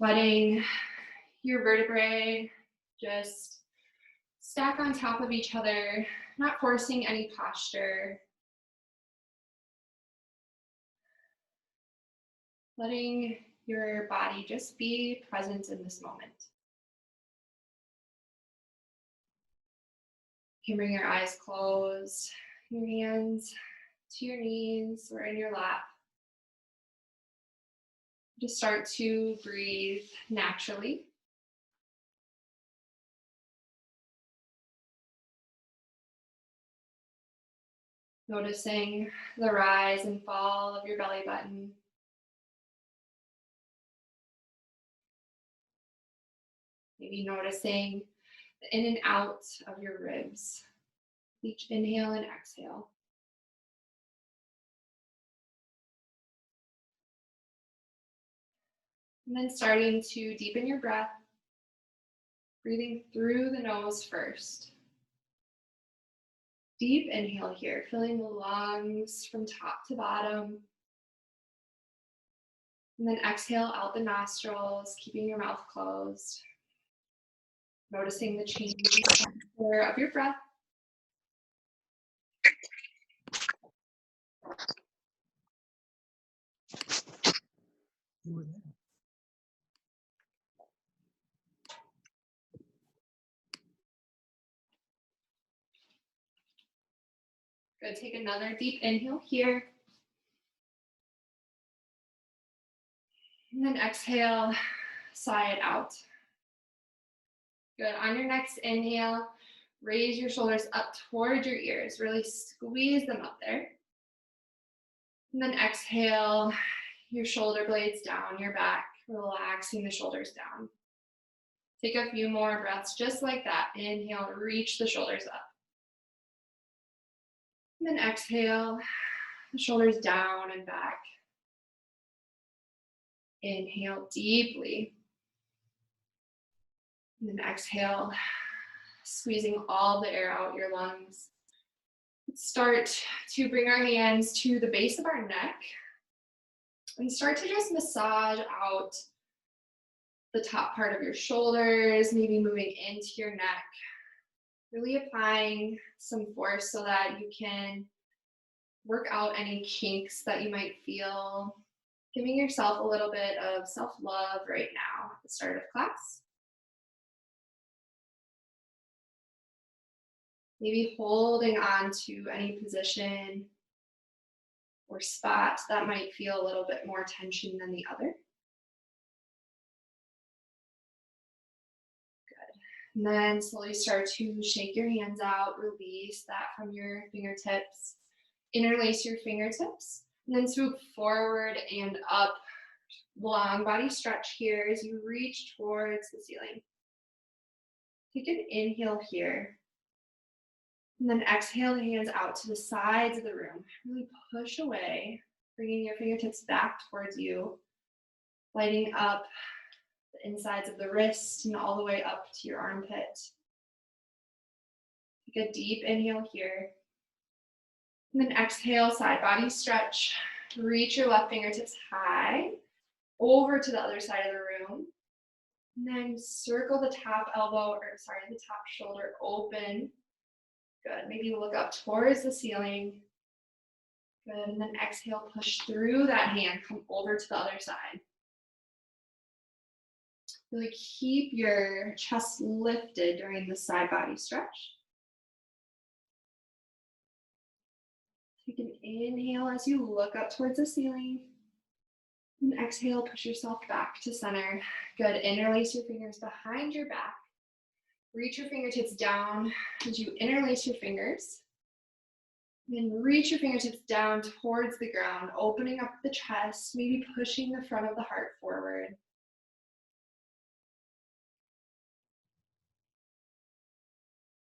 letting your vertebrae just stack on top of each other, not forcing any posture. Letting your body just be present in this moment. You can bring your eyes closed, your hands to your knees or in your lap. Just start to breathe naturally. Noticing the rise and fall of your belly button. Maybe noticing the in and out of your ribs. Each inhale and exhale. And then starting to deepen your breath, breathing through the nose first. Deep inhale here, filling the lungs from top to bottom. And then exhale out the nostrils, keeping your mouth closed. Noticing the change in the temperature of your breath. Good, take another deep inhale here. And then exhale, sigh it out. Good, on your next inhale, raise your shoulders up towards your ears. Really squeeze them up there. And then exhale, your shoulder blades down, your back, relaxing the shoulders down. Take a few more breaths just like that. Inhale, reach the shoulders up. And then exhale, the shoulders down and back. Inhale deeply. And then exhale, squeezing all the air out your lungs. Let's start to bring our hands to the base of our neck and start to just massage out the top part of your shoulders, maybe moving into your neck. Really applying some force so that you can work out any kinks that you might feel. Giving yourself a little bit of self-love right now at the start of class. Maybe holding on to any position or spot that might feel a little bit more tension than the other. Good. And then slowly start to shake your hands out, release that from your fingertips. Interlace your fingertips, and then swoop forward and up. Long body stretch here as you reach towards the ceiling. Take an inhale here. And then exhale the hands out to the sides of the room. Really push away, bringing your fingertips back towards you, lighting up the insides of the wrist and all the way up to your armpit. Take a deep inhale here. And then exhale, side body stretch. Reach your left fingertips high over to the other side of the room. And then circle the top the top shoulder open. Good, maybe look up towards the ceiling. Good, and then exhale, push through that hand, come over to the other side. Really keep your chest lifted during the side body stretch. Take an inhale as you look up towards the ceiling. And exhale, push yourself back to center. Good, interlace your fingers behind your back. Reach your fingertips down as you interlace your fingers. Then reach your fingertips down towards the ground, opening up the chest, maybe pushing the front of the heart forward.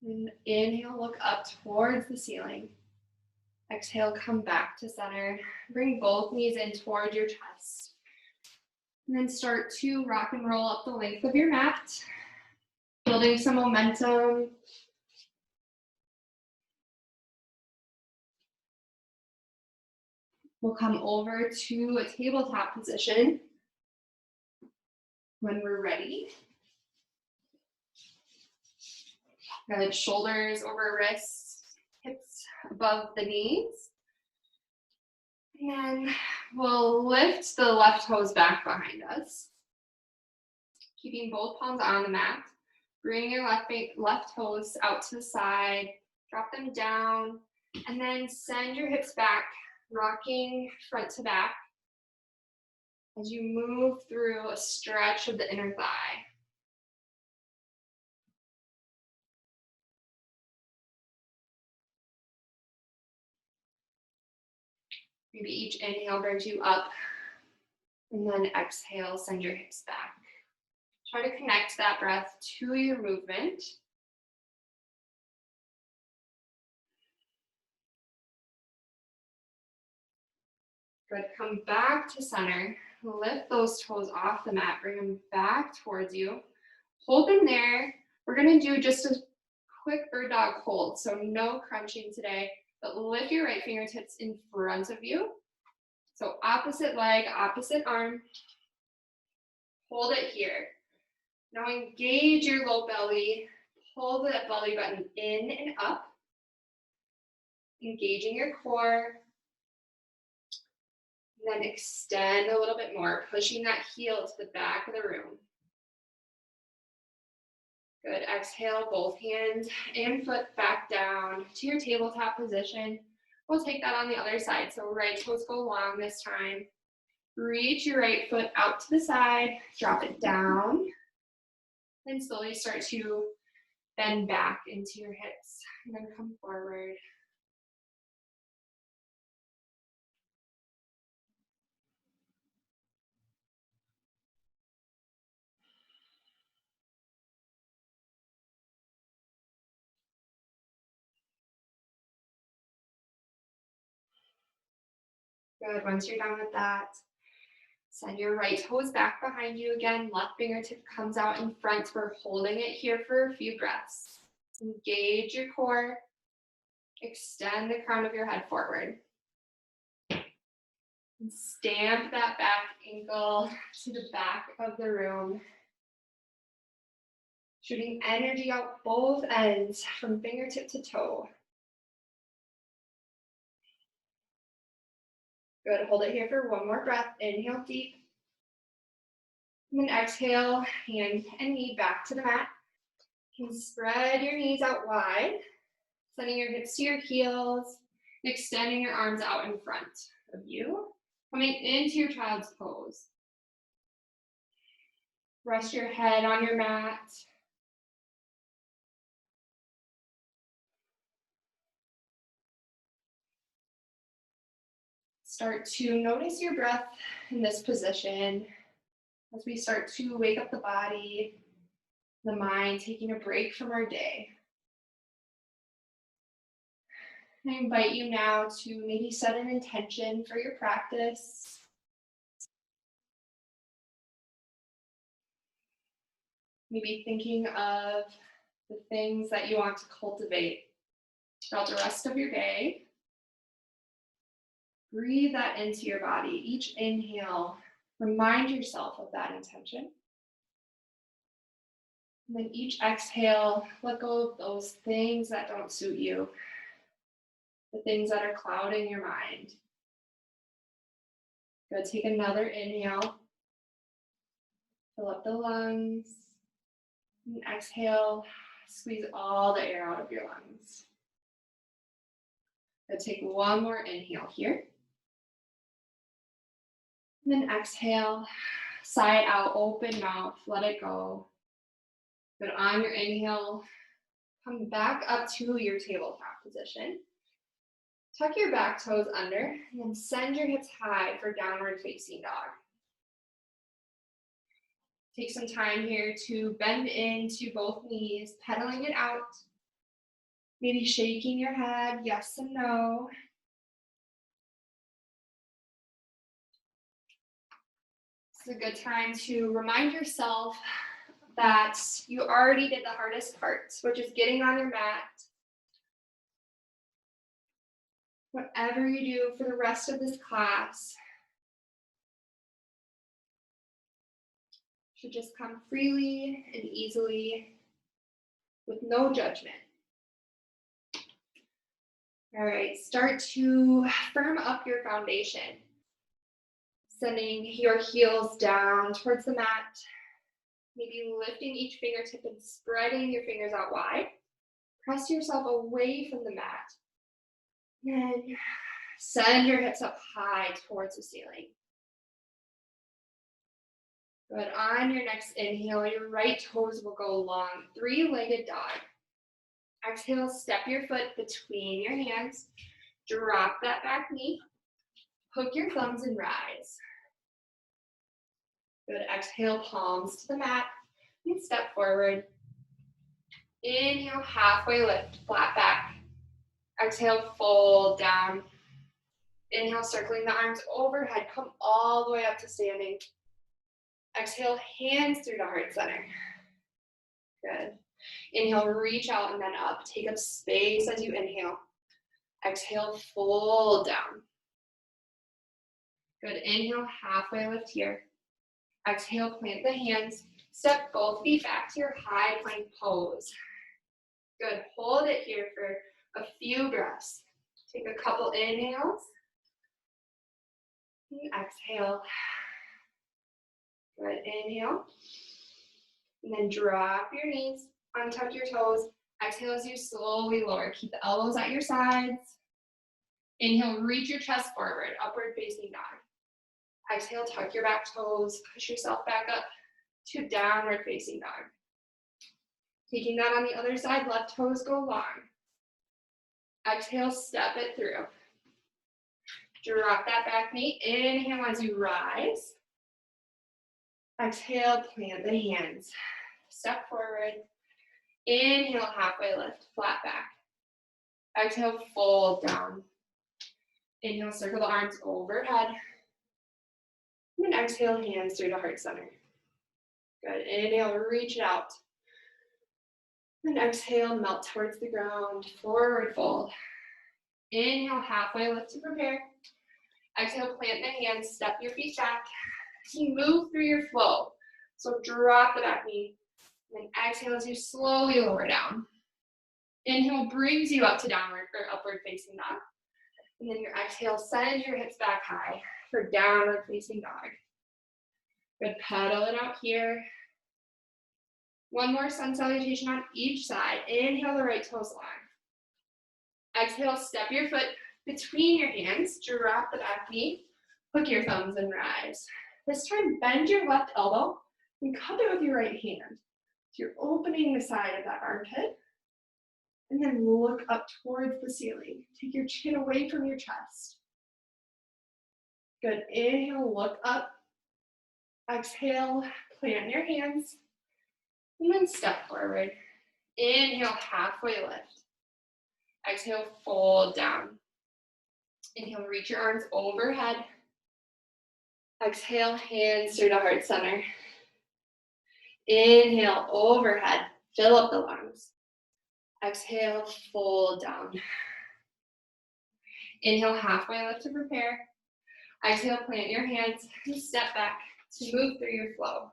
And inhale, look up towards the ceiling. Exhale, come back to center. Bring both knees in towards your chest. And then start to rock and roll up the length of your mat, building some momentum. We'll come over to a tabletop position. When we're ready, good. Shoulders over wrists, hips above the knees. And we'll lift the left toes back behind us, keeping both palms on the mat. Bring your left toes out to the side, drop them down, and then send your hips back, rocking front to back as you move through a stretch of the inner thigh. Maybe each inhale brings you up, and then exhale, send your hips back. Try to connect that breath to your movement. Good, come back to center. Lift those toes off the mat, bring them back towards you. Hold them there. We're gonna do just a quick bird dog hold, so no crunching today, but lift your right fingertips in front of you. So opposite leg, opposite arm. Hold it here. Now engage your low belly. Pull that belly button in and up. Engaging your core. Then extend a little bit more, pushing that heel to the back of the room. Good, exhale, both hands and foot back down to your tabletop position. We'll take that on the other side. So right toes go long this time. Reach your right foot out to the side, drop it down. Then slowly start to bend back into your hips. And then come forward. Good, once you're done with that, send your right toes back behind you again. Left fingertip comes out in front. We're holding it here for a few breaths. Engage your core. Extend the crown of your head forward. And stamp that back ankle to the back of the room. Shooting energy out both ends from fingertip to toe. Good, hold it here for one more breath. Inhale deep. And then exhale, hand and knee back to the mat. You can spread your knees out wide, sending your hips to your heels, extending your arms out in front of you, coming into your child's pose. Rest your head on your mat. Start to notice your breath in this position as we start to wake up the body, the mind, taking a break from our day. I invite you now to maybe set an intention for your practice. Maybe thinking of the things that you want to cultivate throughout the rest of your day. Breathe that into your body. Each inhale, remind yourself of that intention. And then each exhale, let go of those things that don't suit you, the things that are clouding your mind. Good, take another inhale. Fill up the lungs. And exhale, squeeze all the air out of your lungs. Good, take one more inhale here. And then exhale, sigh it out, open mouth, let it go. Good, on your inhale, come back up to your tabletop position. Tuck your back toes under, and then send your hips high for downward facing dog. Take some time here to bend into both knees, pedaling it out. Maybe shaking your head, yes and no. It's a good time to remind yourself that you already did the hardest part, which is getting on your mat. Whatever you do for the rest of this class, Should just come freely and easily with no judgment. All right, start to firm up your foundation. Sending your heels down towards the mat. Maybe lifting each fingertip and spreading your fingers out wide. Press yourself away from the mat. Then send your hips up high towards the ceiling. Good. On your next inhale, your right toes will go long, three-legged dog. Exhale, step your foot between your hands. Drop that back knee. Hook your thumbs and rise. Good. Exhale, palms to the mat. And step forward. Inhale, halfway lift, flat back. Exhale, fold down. Inhale, circling the arms overhead. Come all the way up to standing. Exhale, hands through to heart center. Good. Inhale, reach out and then up. Take up space as you inhale. Exhale, fold down. Good. Inhale, halfway lift here. Exhale, plant the hands. Step both feet back to your high plank pose. Good. Hold it here for a few breaths. Take a couple inhales. And exhale. Good. Inhale. And then drop your knees. Untuck your toes. Exhale as you slowly lower. Keep the elbows at your sides. Inhale, reach your chest forward, upward facing dog. Exhale, tuck your back toes. Push yourself back up to downward facing dog. Taking that on the other side, left toes go long. Exhale, step it through. Drop that back knee. Inhale as you rise. Exhale, plant the hands. Step forward. Inhale, halfway lift, flat back. Exhale, fold down. Inhale, circle the arms overhead. And then exhale, hands through to heart center. Good. Inhale, reach it out. And exhale, melt towards the ground, forward fold. Inhale, halfway lift to prepare. Exhale, plant the hands, step your feet back. You move through your flow. So drop the back knee. And exhale as you slowly lower down. Inhale brings you up to downward or upward facing dog. And then your exhale, send your hips back high for downward facing dog. Good, pedal it out here. One more sun salutation on each side. Inhale the right toes long. Exhale, step your foot between your hands. Drop the back knee. Hook your thumbs and rise. This time, bend your left elbow and cup it with your right hand. So you're opening the side of that armpit. And then look up towards the ceiling. Take your chin away from your chest. Good. Inhale, look up. Exhale, plant your hands. And then step forward. Inhale, halfway lift. Exhale, fold down. Inhale, reach your arms overhead. Exhale, hands through to heart center. Inhale, overhead. Fill up the lungs. Exhale, fold down. Inhale, halfway lift to prepare. Exhale, plant your hands and step back to move through your flow.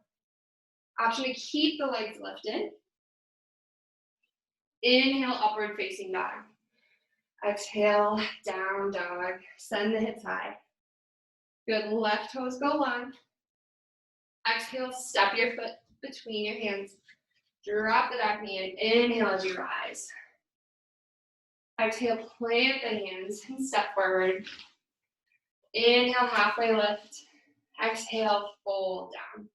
Option to keep the legs lifted. Inhale, upward facing dog. Exhale, down dog. Send the hips high. Good, left toes go long. Exhale, step your foot between your hands. Drop the back knee in. Inhale as you rise. Exhale, plant the hands and step forward. Inhale, halfway lift. Exhale, fold down.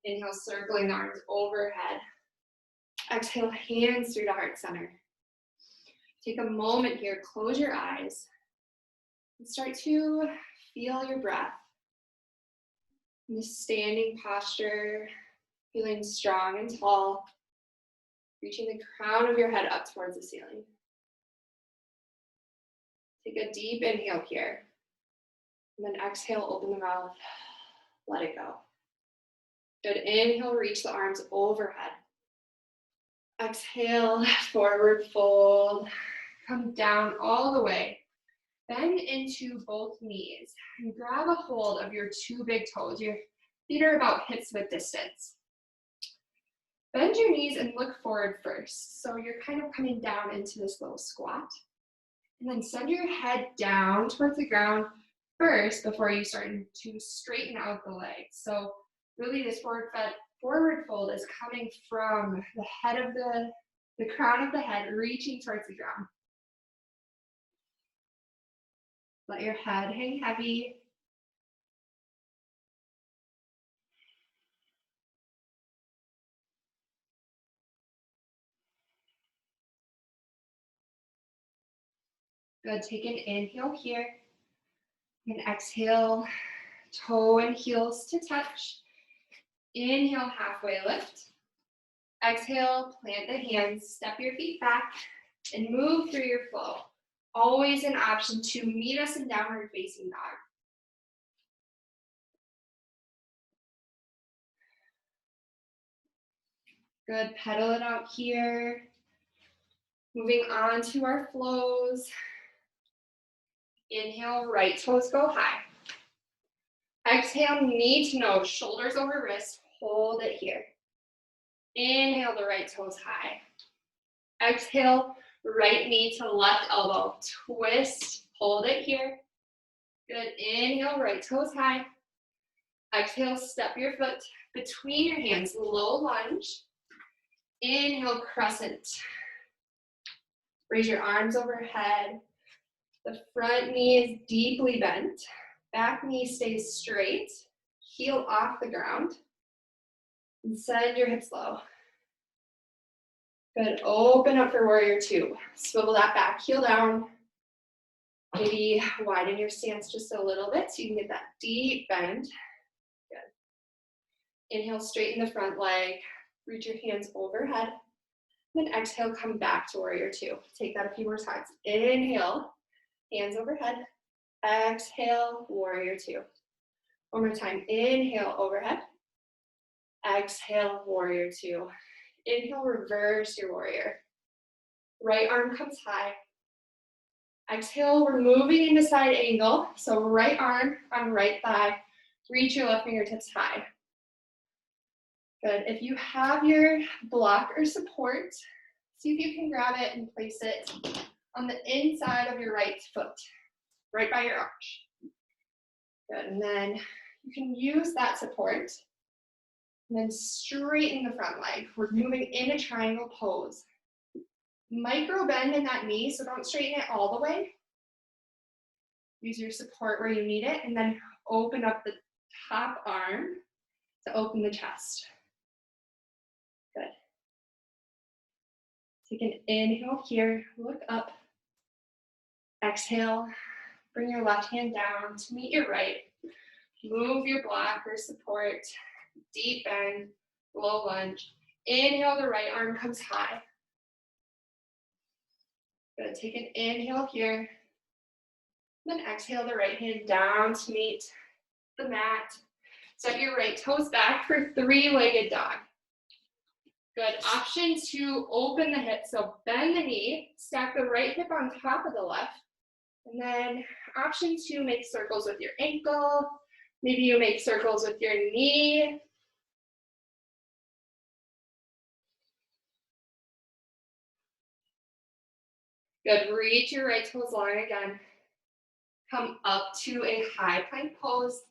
Inhale, circling the arms overhead. Exhale, hands through to heart center. Take a moment here, close your eyes, and start to feel your breath. In the standing posture, feeling strong and tall, reaching the crown of your head up towards the ceiling. Take a deep inhale here, and then exhale, open the mouth, let it go. Good, inhale, reach the arms overhead. Exhale, forward fold, come down all the way. Bend into both knees and grab a hold of your two big toes, your Feet are about hips width distance. Bend your knees and look forward first. So you're kind of coming down into this little squat. And then send your head down towards the ground first before you start to straighten out the legs. So really this forward fold is coming from the head of the crown of the head reaching towards the ground. Let your head hang heavy. Good, take an inhale here. And exhale, toe and heels to touch. Inhale, halfway lift. Exhale, plant the hands, step your feet back, and move through your flow. Always an option to meet us in downward facing dog. Good, pedal it out here. Moving on to our flows. Inhale, right toes go high. Exhale, knee to nose, shoulders over wrist, hold it here. Inhale, the right toes high. Exhale, right knee to left elbow, twist, hold it here. Good, inhale, right toes high. Exhale, step your foot between your hands, low lunge. Inhale, crescent. Raise your arms overhead. The front knee is deeply bent. Back knee stays straight. Heel off the ground. And send your hips low. Good, open up for warrior two. Swivel that back heel down. Maybe widen your stance just a little bit so you can get that deep bend. Good. Inhale, straighten the front leg. Reach your hands overhead. Then exhale, come back to warrior two. Take that a few more times. Inhale, hands overhead. Exhale, warrior two. One more time. Inhale, overhead. Exhale, warrior two. Inhale, reverse your warrior. Right arm comes high. Exhale, we're moving into side angle. So right arm on right thigh. Reach your left fingertips high. Good. If you have your block or support, see if you can grab it and place it on the inside of your right foot, right by your arch. Good. And then you can use that support and then straighten the front leg. We're moving in a triangle pose. Micro bend in that knee, so don't straighten it all the way. Use your support where you need it, and then open up the top arm to open the chest. Good. Take an inhale here, look up. Exhale, bring your left hand down to meet your right. Move your block or support, deep bend, low lunge. Inhale, the right arm comes high. Good, take an inhale here. Then exhale, the right hand down to meet the mat. Set your right toes back for three-legged dog. Good, option to open the hip, so bend the knee, stack the right hip on top of the left, and then option to make circles with your ankle. Maybe you make circles with your knee. Good, reach your right toes long again. Come up to a high plank pose.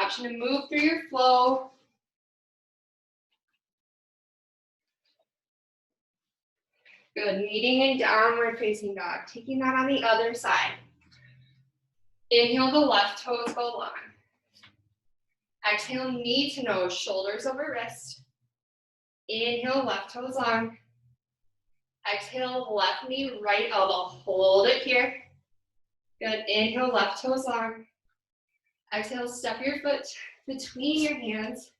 Option to move through your flow. Good, meeting in downward facing dog. Taking that on the other side. Inhale, the left toes go long. Exhale, knee to nose, shoulders over wrist. Inhale, left toes long. Exhale, left knee, right elbow. Hold it here. Good, inhale, left toes long. Exhale, step your foot between your hands.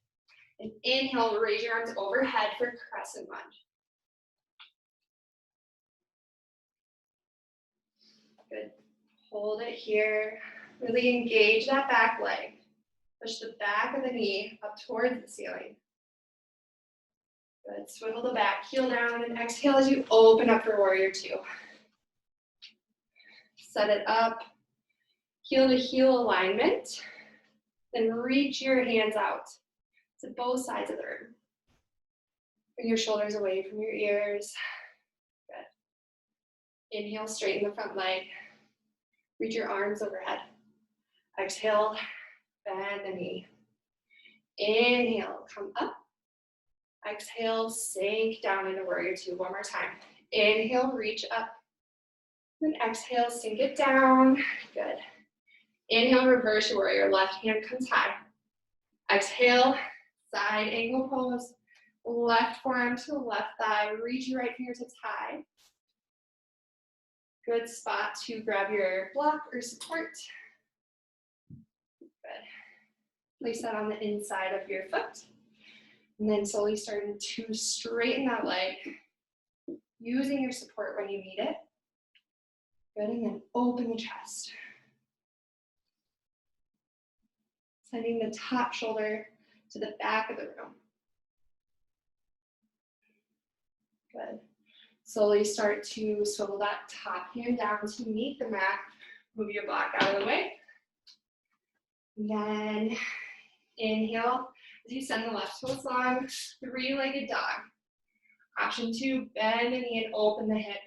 And inhale, raise your arms overhead for crescent lunge. Good, hold it here. Really engage that back leg. Push the back of the knee up towards the ceiling. Good, swivel the back heel down and exhale as you open up for warrior two. Set it up, heel to heel alignment. Then reach your hands out. to both sides of the room. Bring your shoulders away from your ears. Good. Inhale, straighten the front leg. Reach your arms overhead. Exhale, bend the knee. Inhale, come up. Exhale, sink down into warrior two. One more time. Inhale, reach up. Then exhale, sink it down. Good. Inhale, reverse your warrior. Left hand comes high. Exhale, side angle pose. Left forearm to the left thigh. Reach your right fingertips high. Good spot to grab your block or support. Good. Place that on the inside of your foot. And then slowly starting to straighten that leg, using your support when you need it. Good, and then open the chest. Sending the top shoulder to the back of the room. Good. Slowly start to swivel that top hand down to meet the mat. Move your block out of the way. And then inhale as you send the left toes long, three-legged dog. Option two, bend the knee and open the hip.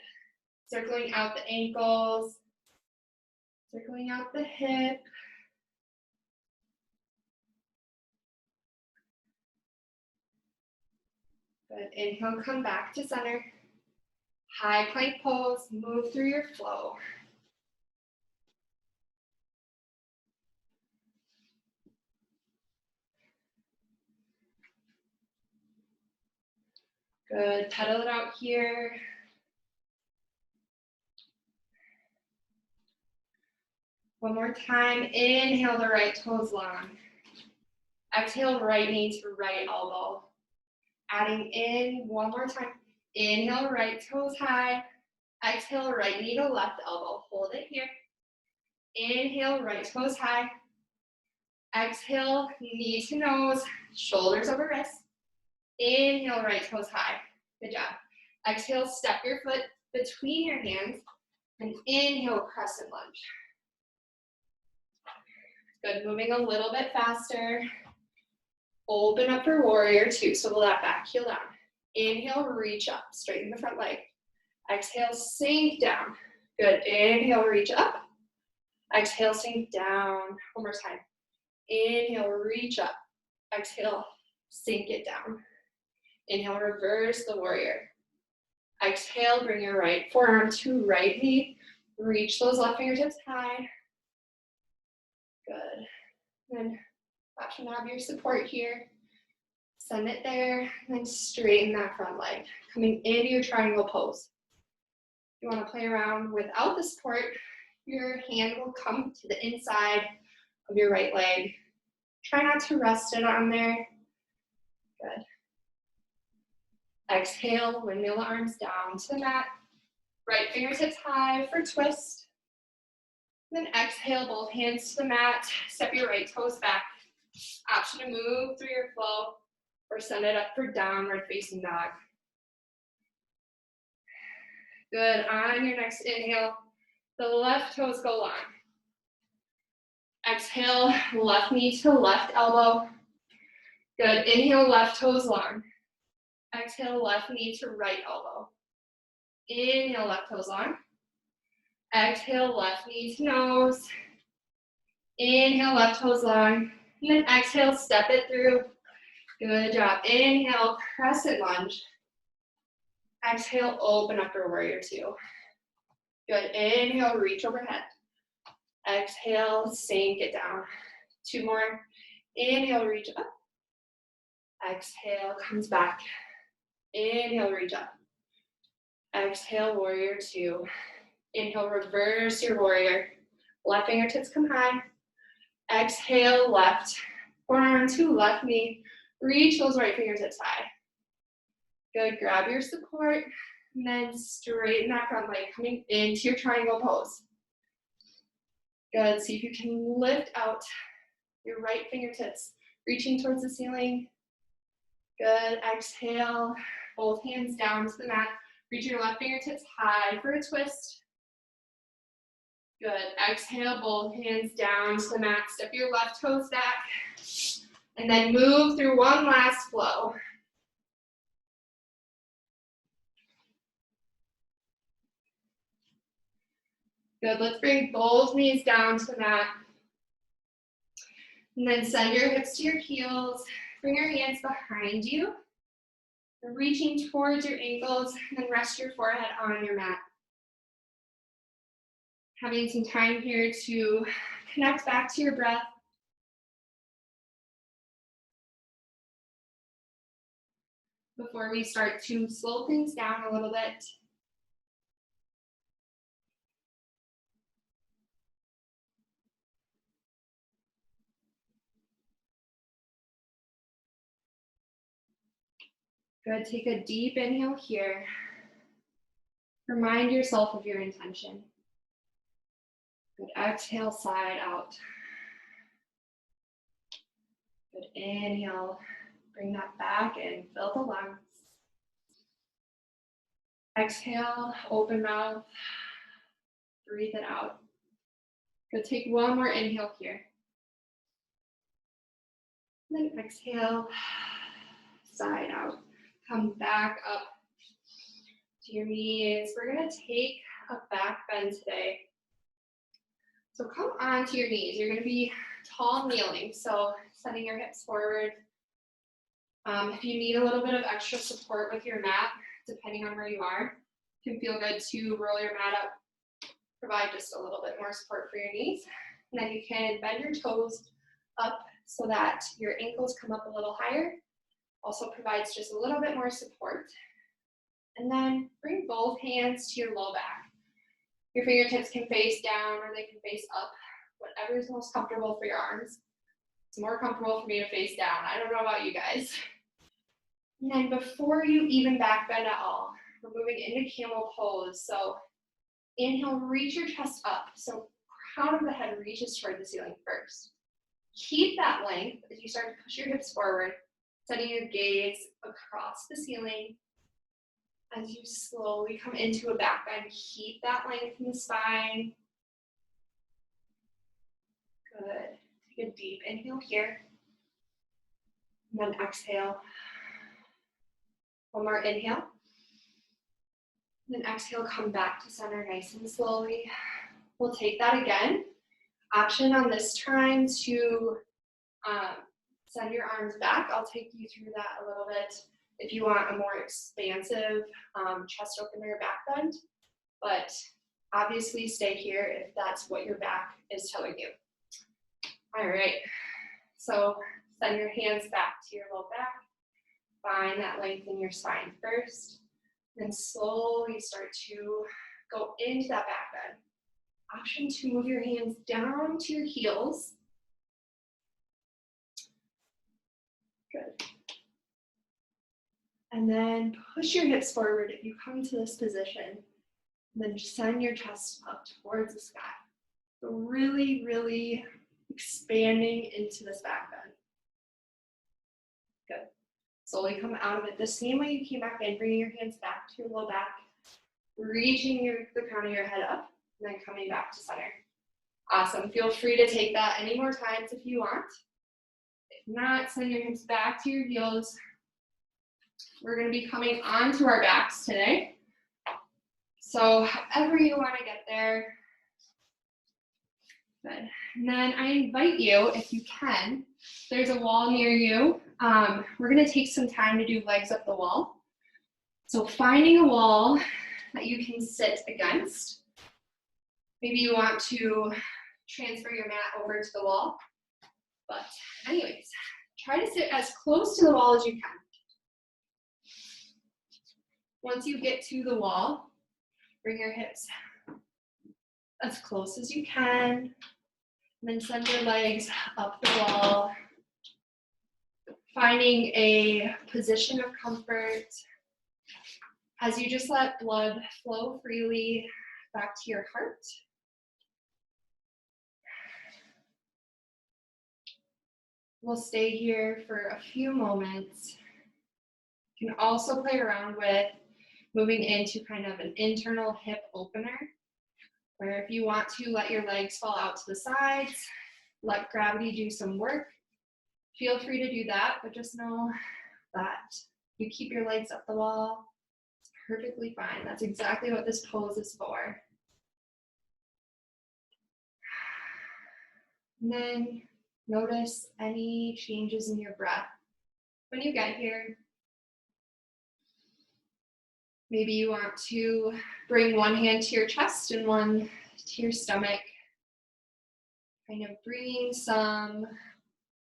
Circling out the ankles, circling out the hip. Good. Inhale, come back to center. High plank pose, move through your flow. Good. Pedal it out here. One more time. Inhale, the right toes long. Exhale, right knee to right elbow. Adding in one more time. Inhale, right toes high. Exhale, right knee to left elbow. Hold it here. Inhale, right toes high. Exhale, knee to nose, shoulders over wrists. Inhale, right toes high. Good job. Exhale, step your foot between your hands. And inhale, crescent lunge. Good, moving a little bit faster. Open up for warrior two, swivel that back heel down. Inhale, reach up, straighten the front leg. Exhale, sink down. Good, inhale, reach up. Exhale, sink down. One more time. Inhale, reach up. Exhale, sink it down. Inhale, reverse the warrior. Exhale, bring your right forearm to right knee. Reach those left fingertips high. Good. Then option to have your support here. Send it there, and then straighten that front leg. Coming into your triangle pose. You want to play around without the support. Your hand will come to the inside of your right leg. Try not to rest it on there. Good. Exhale, windmill the arms down to the mat. Right fingertips high for twist. Then exhale, both hands to the mat. Step your right toes back. Option to move through your flow or send it up for downward facing dog. Good. On your next inhale, the left toes go long. Exhale, left knee to left elbow. Good. Inhale, left toes long. Exhale, left knee to right elbow. Inhale, left toes long. Exhale, left knee to nose. Inhale, left toes long. And then exhale, step it through. Good job. Inhale, crescent lunge. Exhale, open up for warrior two. Good. Inhale, reach overhead. Exhale, sink it down. Two more. Inhale, reach up. Exhale, comes back. Inhale, reach up. Exhale, warrior two. Inhale, reverse your warrior. Left fingertips come high. Exhale, left forearm to left knee. Reach those right fingertips high. Good, grab your support, and then straighten that front leg, coming into your triangle pose. Good, see if you can lift out your right fingertips, reaching towards the ceiling. Good, exhale, both hands down to the mat. Reach your left fingertips high for a twist. Good, exhale, both hands down to the mat. Step your left toes back. And then move through one last flow. Good, let's bring both knees down to the mat. And then send your hips to your heels. Bring your hands behind you. Reaching towards your ankles, and then rest your forehead on your mat. Having some time here to connect back to your breath. Before we start to slow things down a little bit. Good, take a deep inhale here. Remind yourself of your intention. Good, exhale, side out. Good, inhale, bring that back and fill the lungs. Exhale, open mouth, breathe it out. Good, take one more inhale here. Then exhale, side out. Come back up to your knees. We're gonna take a back bend today. So come onto your knees. You're gonna be tall kneeling, so sending your hips forward. If you need a little bit of extra support with your mat, depending on where you are, it can feel good to roll your mat up, provide just a little bit more support for your knees. And then you can bend your toes up so that your ankles come up a little higher. Also provides just a little bit more support. And then bring both hands to your low back. Your fingertips can face down or they can face up, whatever is most comfortable for your arms. It's more comfortable for me to face down. I don't know about you guys. And then before you even back bend at all, we're moving into camel pose. So inhale, reach your chest up. So crown of the head reaches toward the ceiling first. Keep that length as you start to push your hips forward, setting your gaze across the ceiling. As you slowly come into a back bend, keep that length in the spine. Good. Take a deep inhale here. And then exhale. One more inhale. Then exhale, come back to center nice and slowly. We'll take that again. Option on this time to send your arms back. I'll take you through that a little bit if you want a more expansive chest opener back bend. But obviously stay here if that's what your back is telling you. All right, so send your hands back to your low back. Find that length in your spine first. Then slowly start to go into that back bend. Option to move your hands down to your heels. Good. And then push your hips forward if you come to this position. Then send your chest up towards the sky. So really, really expanding into this back bend. Good. Slowly come out of it the same way you came back in, bringing your hands back to your low back, reaching the crown of your head up, and then coming back to center. Awesome. Feel free to take that any more times if you want. If not, send your hips back to your heels. We're going to be coming onto our backs today. So however you want to get there. Good. And then I invite you, if you can, there's a wall near you. We're going to take some time to do legs up the wall. So finding a wall that you can sit against. Maybe you want to transfer your mat over to the wall. But anyways, try to sit as close to the wall as you can. Once you get to the wall, bring your hips as close as you can. And then send your legs up the wall. Finding a position of comfort as you just let blood flow freely back to your heart. We'll stay here for a few moments. You can also play around with moving into kind of an internal hip opener, where if you want to let your legs fall out to the sides, let gravity do some work, Feel free to do that, but just know that you keep your legs up the wall. It's perfectly fine. That's exactly what this pose is for. And then notice any changes in your breath when you get here. Maybe you want to bring one hand to your chest and one to your stomach, kind of bringing some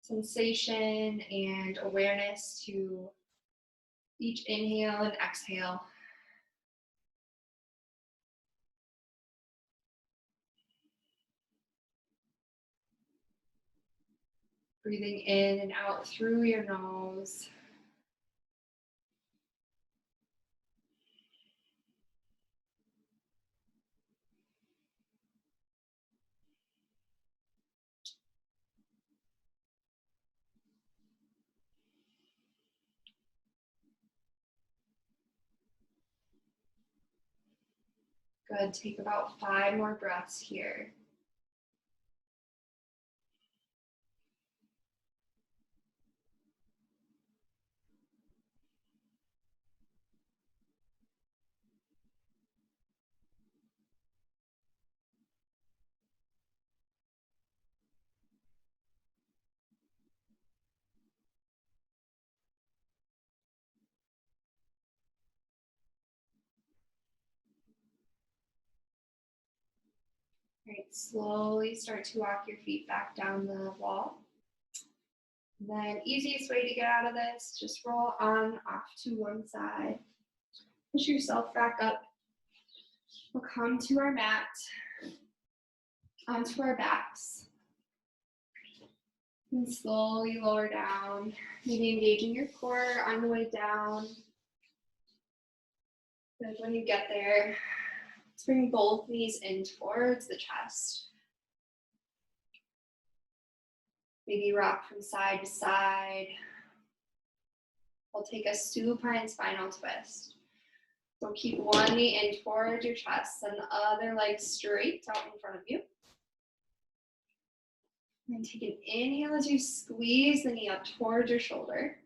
sensation and awareness to each inhale and exhale. Breathing in and out through your nose. Good, take about 5 more breaths here. All right, slowly start to walk your feet back down the wall. And then easiest way to get out of this, just roll on off to one side. Push yourself back up. We'll come to our mat, onto our backs. And slowly lower down, maybe engaging your core on the way down. Good, when you get there, let's bring both knees in towards the chest. Maybe rock from side to side. We'll take a supine spinal twist. So keep one knee in towards your chest and the other leg straight out in front of you. And take an inhale as you squeeze the knee up towards your shoulder.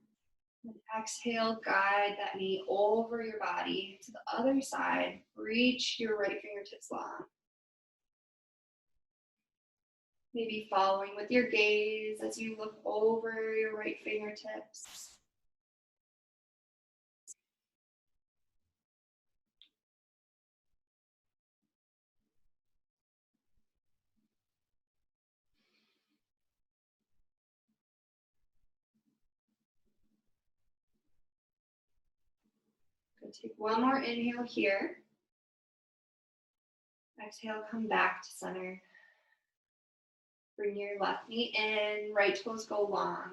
And exhale, guide that knee over your body to the other side. Reach your right fingertips long. Maybe following with your gaze as you look over your right fingertips. Good, take one more inhale here. Exhale, come back to center. Bring your left knee in, right toes go long.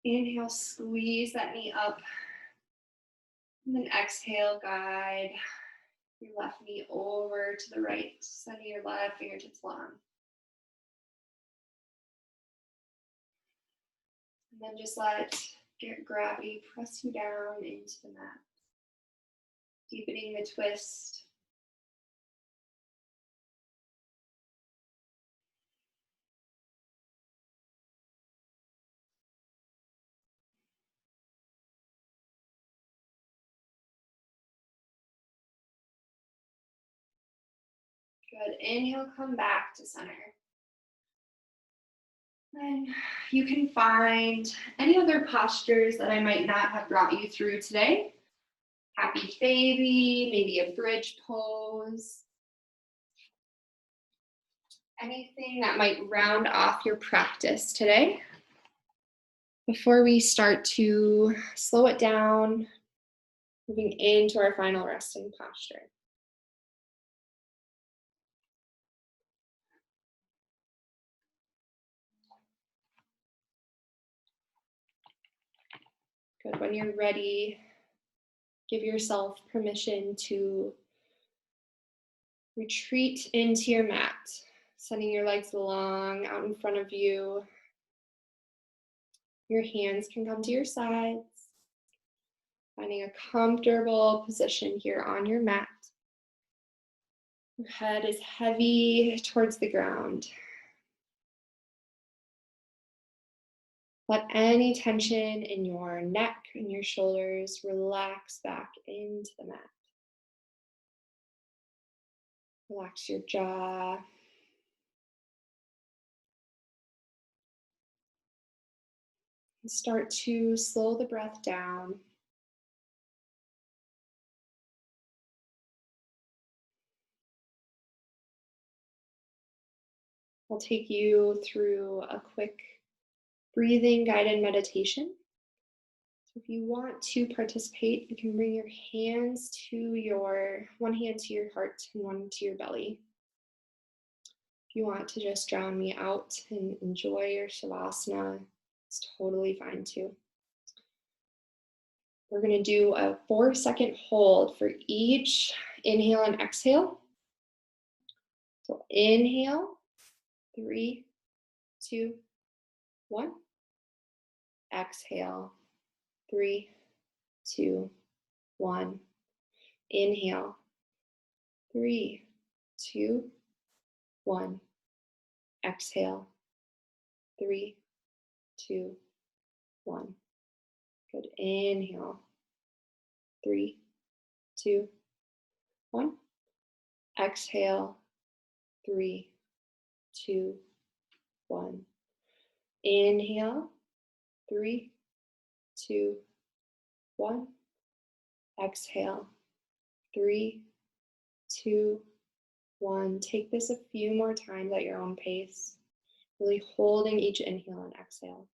Inhale, squeeze that knee up. And then exhale, guide your left knee over to the right. Send your left fingertips long. And then just let gravity press you down into the mat. Deepening the twist. Good. Inhale, come back to center. And you can find any other postures that I might not have brought you through today. Happy baby, maybe a bridge pose. Anything that might round off your practice today. Before we start to slow it down, moving into our final resting posture. Good. When you're ready, give yourself permission to retreat into your mat, sending your legs long out in front of you. Your hands can come to your sides, finding a comfortable position here on your mat. Your head is heavy towards the ground. Let any tension in your neck and your shoulders relax back into the mat. Relax your jaw. And start to slow the breath down. I'll take you through a quick breathing guided meditation. So if you want to participate, you can bring your hands to one hand to your heart and one to your belly. If you want to just drown me out and enjoy your Shavasana, it's totally fine too. We're going to do a 4-second hold for each inhale and exhale. So inhale, 3, 2, 1. Exhale, 3, 2, 1. Inhale, 3, 2, 1. Exhale, 3, 2, 1. Good. Inhale, 3, 2, 1. Exhale, 3, 2, 1. Inhale, 3, 2, 1. Exhale, 3, 2, 1. Take this a few more times at your own pace, really holding each inhale and exhale.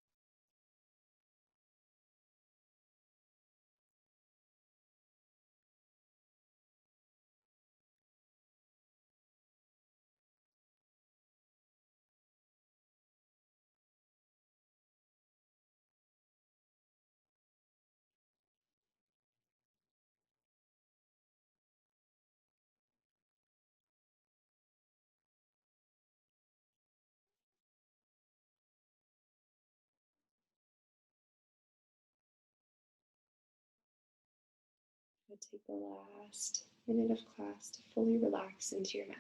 I'll take the last minute of class to fully relax into your mat.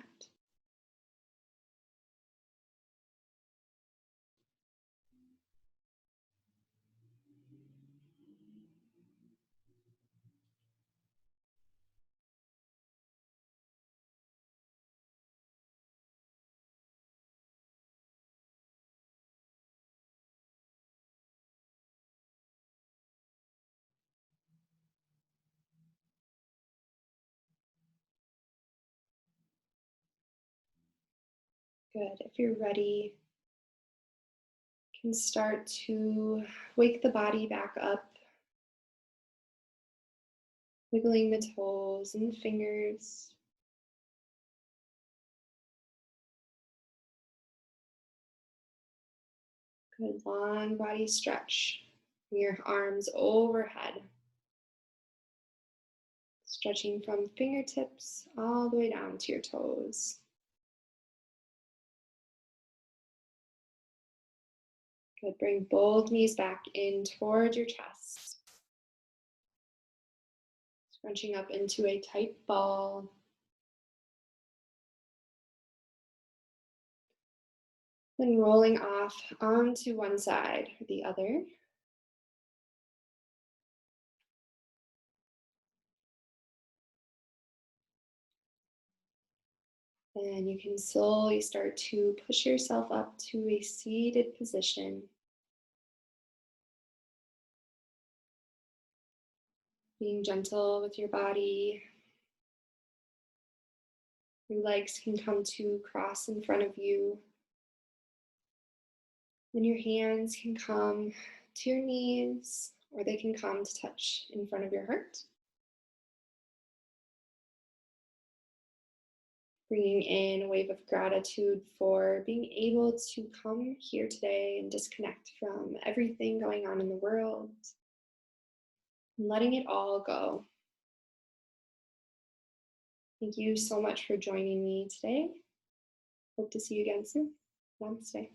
Good. If you're ready, you can start to wake the body back up, wiggling the toes and the fingers. Good. Long body stretch. Your arms overhead, stretching from fingertips all the way down to your toes. Good. Bring both knees back in towards your chest. Scrunching up into a tight ball. Then rolling off onto one side or the other. And you can slowly start to push yourself up to a seated position. Being gentle with your body. Your legs can come to cross in front of you. And your hands can come to your knees, or they can come to touch in front of your heart. Bringing in a wave of gratitude for being able to come here today and disconnect from everything going on in the world. And letting it all go. Thank you so much for joining me today. Hope to see you again soon. Namaste.